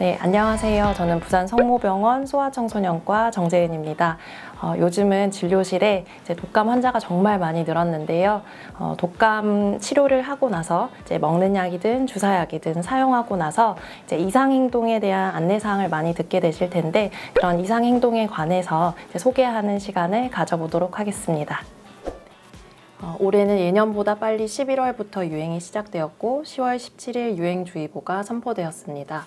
네, 안녕하세요. 저는 부산 성모병원 소아청소년과 정재은입니다. 요즘은 진료실에 이제 독감 환자가 정말 많이 늘었는데요. 독감 치료를 하고 나서 이제 먹는 약이든 주사약이든 사용하고 나서 이제 이상행동에 대한 안내사항을 많이 듣게 되실 텐데 그런 이상행동에 관해서 이제 소개하는 시간을 가져보도록 하겠습니다. 올해는 예년보다 빨리 11월부터 유행이 시작되었고 10월 17일 유행주의보가 선포되었습니다.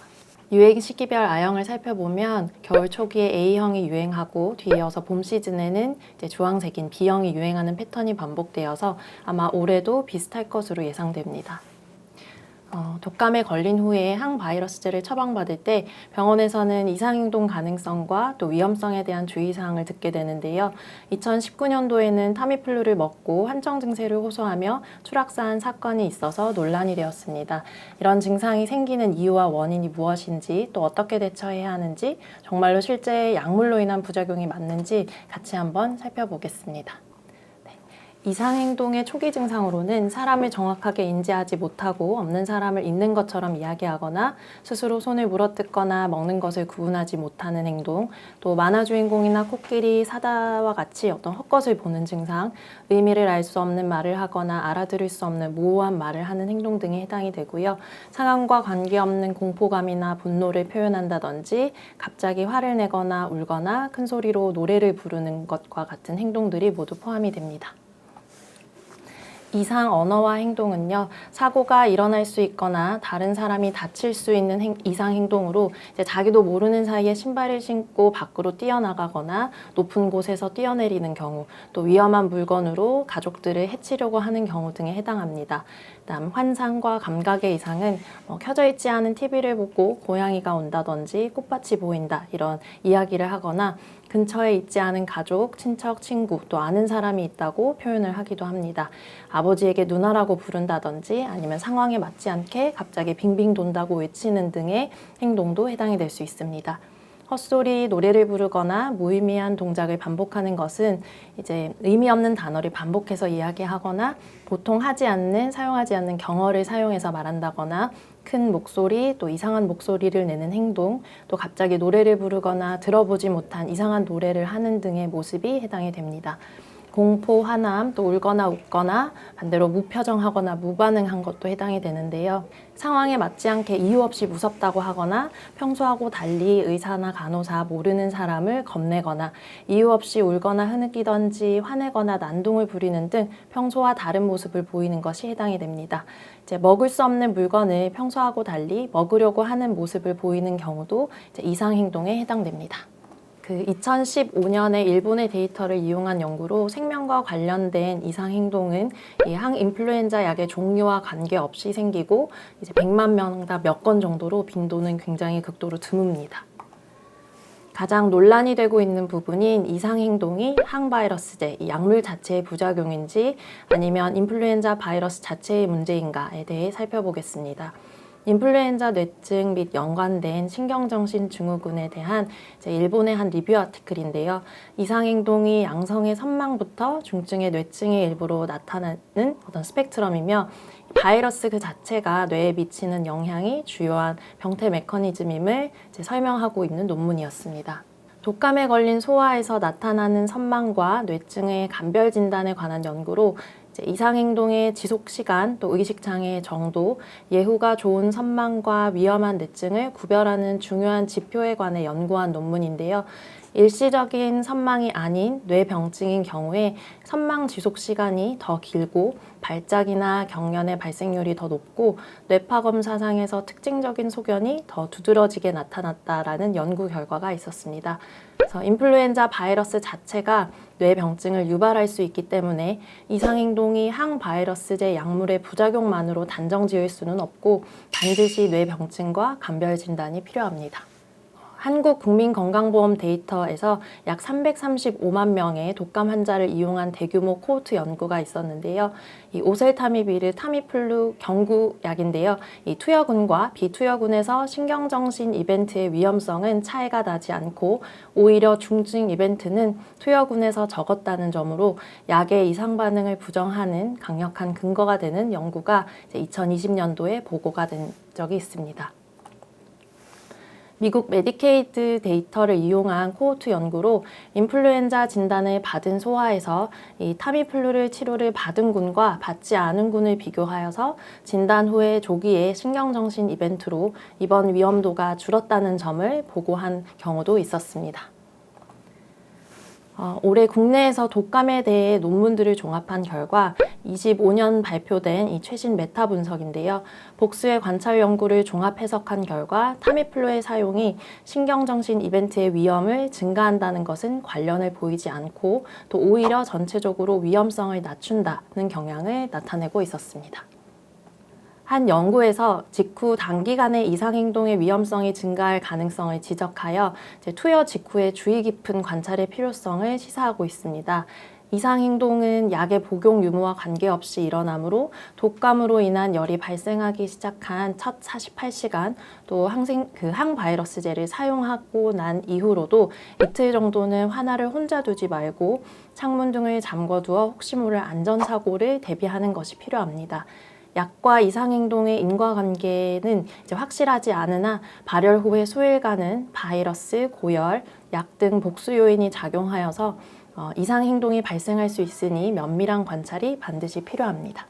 유행 시기별 A형을 살펴보면 겨울 초기에 A형이 유행하고 뒤이어서 봄 시즌에는 이제 주황색인 B형이 유행하는 패턴이 반복되어서 아마 올해도 비슷할 것으로 예상됩니다. 독감에 걸린 후에 항바이러스제를 처방받을 때 병원에서는 이상행동 가능성과 또 위험성에 대한 주의사항을 듣게 되는데요. 2019년도에는 타미플루를 먹고 환청 증세를 호소하며 추락사한 사건이 있어서 논란이 되었습니다. 이런 증상이 생기는 이유와 원인이 무엇인지 또 어떻게 대처해야 하는지 정말로 실제 약물로 인한 부작용이 맞는지 같이 한번 살펴보겠습니다. 이상행동의 초기 증상으로는 사람을 정확하게 인지하지 못하고 없는 사람을 있는 것처럼 이야기하거나 스스로 손을 물어뜯거나 먹는 것을 구분하지 못하는 행동, 또 만화 주인공이나 코끼리, 사자와 같이 어떤 헛것을 보는 증상, 의미를 알 수 없는 말을 하거나 알아들을 수 없는 모호한 말을 하는 행동 등에 해당이 되고요. 상황과 관계없는 공포감이나 분노를 표현한다든지 갑자기 화를 내거나 울거나 큰 소리로 노래를 부르는 것과 같은 행동들이 모두 포함이 됩니다. 이상 언어와 행동은요, 사고가 일어날 수 있거나 다른 사람이 다칠 수 있는 이상 행동으로 이제 자기도 모르는 사이에 신발을 신고 밖으로 뛰어나가거나 높은 곳에서 뛰어내리는 경우, 또 위험한 물건으로 가족들을 해치려고 하는 경우 등에 해당합니다. 다음 환상과 감각의 이상은 켜져 있지 않은 TV를 보고 고양이가 온다든지 꽃밭이 보인다 이런 이야기를 하거나 근처에 있지 않은 가족, 친척, 친구, 또 아는 사람이 있다고 표현을 하기도 합니다. 아버지에게 누나라고 부른다든지 아니면 상황에 맞지 않게 갑자기 빙빙 돈다고 외치는 등의 행동도 해당이 될 수 있습니다. 헛소리, 노래를 부르거나 무의미한 동작을 반복하는 것은 이제 의미 없는 단어를 반복해서 이야기하거나 보통 사용하지 않는 경어를 사용해서 말한다거나 큰 목소리, 또 이상한 목소리를 내는 행동, 또 갑자기 노래를 부르거나 들어보지 못한 이상한 노래를 하는 등의 모습이 해당이 됩니다. 공포, 화남, 또 울거나 웃거나 반대로 무표정하거나 무반응한 것도 해당이 되는데요. 상황에 맞지 않게 이유 없이 무섭다고 하거나 평소하고 달리 의사나 간호사, 모르는 사람을 겁내거나 이유 없이 울거나 흐느끼던지 화내거나 난동을 부리는 등 평소와 다른 모습을 보이는 것이 해당이 됩니다. 이제 먹을 수 없는 물건을 평소하고 달리 먹으려고 하는 모습을 보이는 경우도 이상 행동에 해당됩니다. 2015년에 일본의 데이터를 이용한 연구로 생명과 관련된 이상 행동은 이 항인플루엔자 약의 종류와 관계없이 생기고 이제 100만 명당 몇 건 정도로 빈도는 굉장히 극도로 드뭅니다. 가장 논란이 되고 있는 부분인 이상 행동이 항바이러스제, 이 약물 자체의 부작용인지 아니면 인플루엔자 바이러스 자체의 문제인가에 대해 살펴보겠습니다. 인플루엔자 뇌증 및 연관된 신경정신 증후군에 대한 일본의 한 리뷰 아티클인데요. 이상행동이 양성의 선망부터 중증의 뇌증의 일부로 나타나는 어떤 스펙트럼이며 바이러스 그 자체가 뇌에 미치는 영향이 주요한 병태 메커니즘임을 설명하고 있는 논문이었습니다. 독감에 걸린 소아에서 나타나는 선망과 뇌증의 감별 진단에 관한 연구로 이상행동의 지속시간, 또 의식장애의 정도, 예후가 좋은 선망과 위험한 뇌증을 구별하는 중요한 지표에 관해 연구한 논문인데요. 일시적인 선망이 아닌 뇌병증인 경우에 선망 지속시간이 더 길고 발작이나 경련의 발생률이 더 높고 뇌파 검사상에서 특징적인 소견이 더 두드러지게 나타났다라는 연구 결과가 있었습니다. 그래서 인플루엔자 바이러스 자체가 뇌병증을 유발할 수 있기 때문에 이상행동이 항바이러스제 약물의 부작용만으로 단정 지을 수는 없고 반드시 뇌병증과 감별 진단이 필요합니다. 한국국민건강보험 데이터에서 약 335만 명의 독감 환자를 이용한 대규모 코호트 연구가 있었는데요. 이 오셀타미비르 타미플루 경구약인데요. 이 투여군과 비투여군에서 신경정신 이벤트의 위험성은 차이가 나지 않고 오히려 중증 이벤트는 투여군에서 적었다는 점으로 약의 이상 반응을 부정하는 강력한 근거가 되는 연구가 2020년도에 보고가 된 적이 있습니다. 미국 메디케이드 데이터를 이용한 코호트 연구로 인플루엔자 진단을 받은 소아에서 이 타미플루를 치료를 받은 군과 받지 않은 군을 비교하여서 진단 후에 조기에 신경정신 이벤트로 입원 위험도가 줄었다는 점을 보고한 경우도 있었습니다. 올해 국내에서 독감에 대해 논문들을 종합한 결과 25년 발표된 이 최신 메타 분석인데요. 복수의 관찰 연구를 종합 해석한 결과 타미플루의 사용이 신경정신 이벤트의 위험을 증가한다는 것은 관련을 보이지 않고 또 오히려 전체적으로 위험성을 낮춘다는 경향을 나타내고 있었습니다. 한 연구에서 직후 단기간에 이상행동의 위험성이 증가할 가능성을 지적하여 투여 직후의 주의 깊은 관찰의 필요성을 시사하고 있습니다. 이상행동은 약의 복용 유무와 관계없이 일어나므로 독감으로 인한 열이 발생하기 시작한 첫 48시간 또 항바이러스제를 사용하고 난 이후로도 이틀 정도는 환아를 혼자 두지 말고 창문 등을 잠궈두어 혹시 모를 안전사고를 대비하는 것이 필요합니다. 약과 이상행동의 인과관계는 확실하지 않으나 발열 후의 수일간은 바이러스, 고열, 약 등 복수 요인이 작용하여서 이상행동이 발생할 수 있으니 면밀한 관찰이 반드시 필요합니다.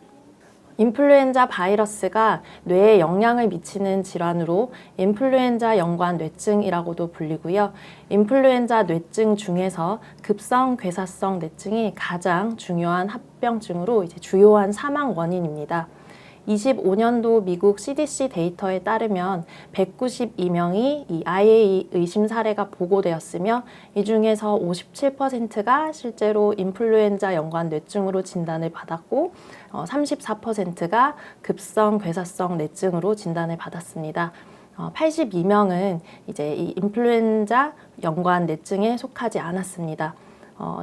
인플루엔자 바이러스가 뇌에 영향을 미치는 질환으로 인플루엔자 연관 뇌증이라고도 불리고요. 인플루엔자 뇌증 중에서 급성 괴사성 뇌증이 가장 중요한 합병증으로 주요한 사망 원인입니다. 25년도 미국 CDC 데이터에 따르면 192명이 이 IA 의심 사례가 보고되었으며 이 중에서 57%가 실제로 인플루엔자 연관 뇌증으로 진단을 받았고 34%가 급성 괴사성 뇌증으로 진단을 받았습니다. 82명은 이 인플루엔자 연관 뇌증에 속하지 않았습니다.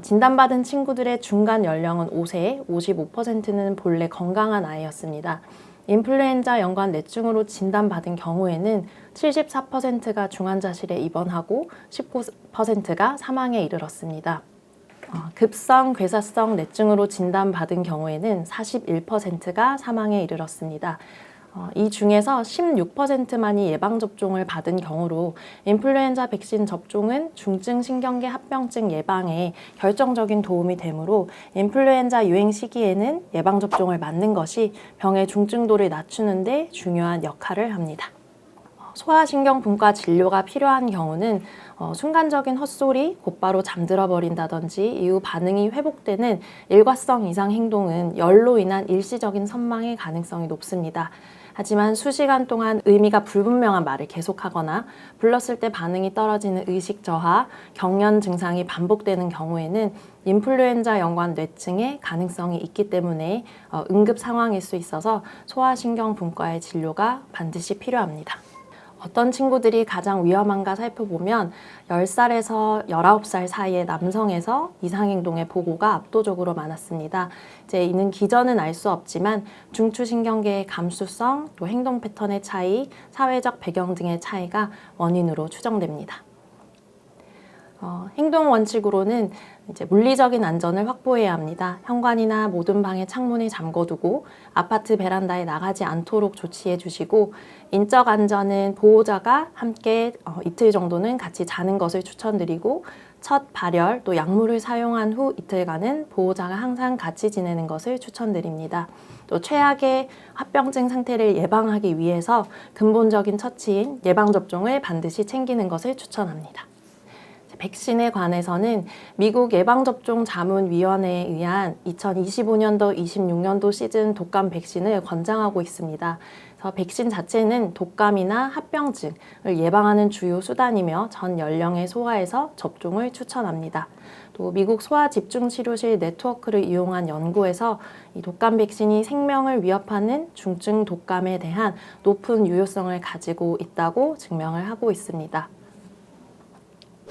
진단받은 친구들의 중간 연령은 5세, 55%는 본래 건강한 아이였습니다. 인플루엔자 연관 뇌증으로 진단받은 경우에는 74%가 중환자실에 입원하고 19%가 사망에 이르렀습니다. 급성 괴사성 뇌증으로 진단받은 경우에는 41%가 사망에 이르렀습니다. 이 중에서 16%만이 예방접종을 받은 경우로 인플루엔자 백신 접종은 중증 신경계 합병증 예방에 결정적인 도움이 되므로 인플루엔자 유행 시기에는 예방접종을 맞는 것이 병의 중증도를 낮추는 데 중요한 역할을 합니다. 소아신경분과 진료가 필요한 경우는 순간적인 헛소리, 곧바로 잠들어 버린다든지 이후 반응이 회복되는 일과성 이상 행동은 열로 인한 일시적인 선망의 가능성이 높습니다. 하지만 수시간 동안 의미가 불분명한 말을 계속하거나 불렀을 때 반응이 떨어지는 의식 저하, 경련 증상이 반복되는 경우에는 인플루엔자 연관 뇌증의 가능성이 있기 때문에 응급 상황일 수 있어서 소아신경분과의 진료가 반드시 필요합니다. 어떤 친구들이 가장 위험한가 살펴보면 10살에서 19살 사이의 남성에서 이상행동의 보고가 압도적으로 많았습니다. 이는 기전은 알 수 없지만 중추신경계의 감수성, 또 행동 패턴의 차이, 사회적 배경 등의 차이가 원인으로 추정됩니다. 행동 원칙으로는 물리적인 안전을 확보해야 합니다. 현관이나 모든 방의 창문을 잠궈두고 아파트 베란다에 나가지 않도록 조치해 주시고 인적 안전은 보호자가 함께 이틀 정도는 같이 자는 것을 추천드리고 첫 발열 또 약물을 사용한 후 이틀간은 보호자가 항상 같이 지내는 것을 추천드립니다. 또 최악의 합병증 상태를 예방하기 위해서 근본적인 처치인 예방접종을 반드시 챙기는 것을 추천합니다. 백신에 관해서는 미국 예방접종자문위원회에 의한 2025년도, 26년도 시즌 독감 백신을 권장하고 있습니다. 그래서 백신 자체는 독감이나 합병증을 예방하는 주요 수단이며 전 연령의 소아에서 접종을 추천합니다. 또 미국 소아집중치료실 네트워크를 이용한 연구에서 이 독감 백신이 생명을 위협하는 중증 독감에 대한 높은 유효성을 가지고 있다고 증명을 하고 있습니다.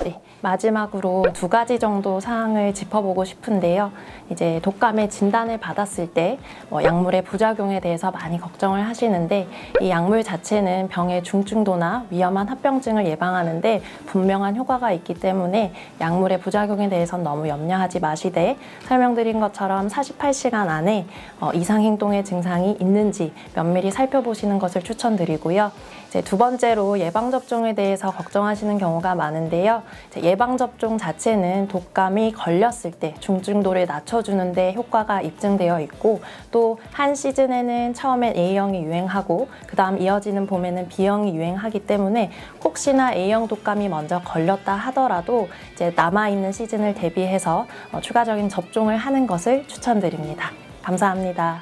네, 마지막으로 두 가지 정도 사항을 짚어보고 싶은데요. 이제 독감의 진단을 받았을 때 약물의 부작용에 대해서 많이 걱정을 하시는데 이 약물 자체는 병의 중증도나 위험한 합병증을 예방하는데 분명한 효과가 있기 때문에 약물의 부작용에 대해서는 너무 염려하지 마시되 설명드린 것처럼 48시간 안에 이상 행동의 증상이 있는지 면밀히 살펴보시는 것을 추천드리고요. 이제 두 번째로 예방접종에 대해서 걱정하시는 경우가 많은데요. 예방접종 자체는 독감이 걸렸을 때 중증도를 낮춰주는 데 효과가 입증되어 있고 또 한 시즌에는 처음엔 A형이 유행하고 그 다음 이어지는 봄에는 B형이 유행하기 때문에 혹시나 A형 독감이 먼저 걸렸다 하더라도 이제 남아있는 시즌을 대비해서 추가적인 접종을 하는 것을 추천드립니다. 감사합니다.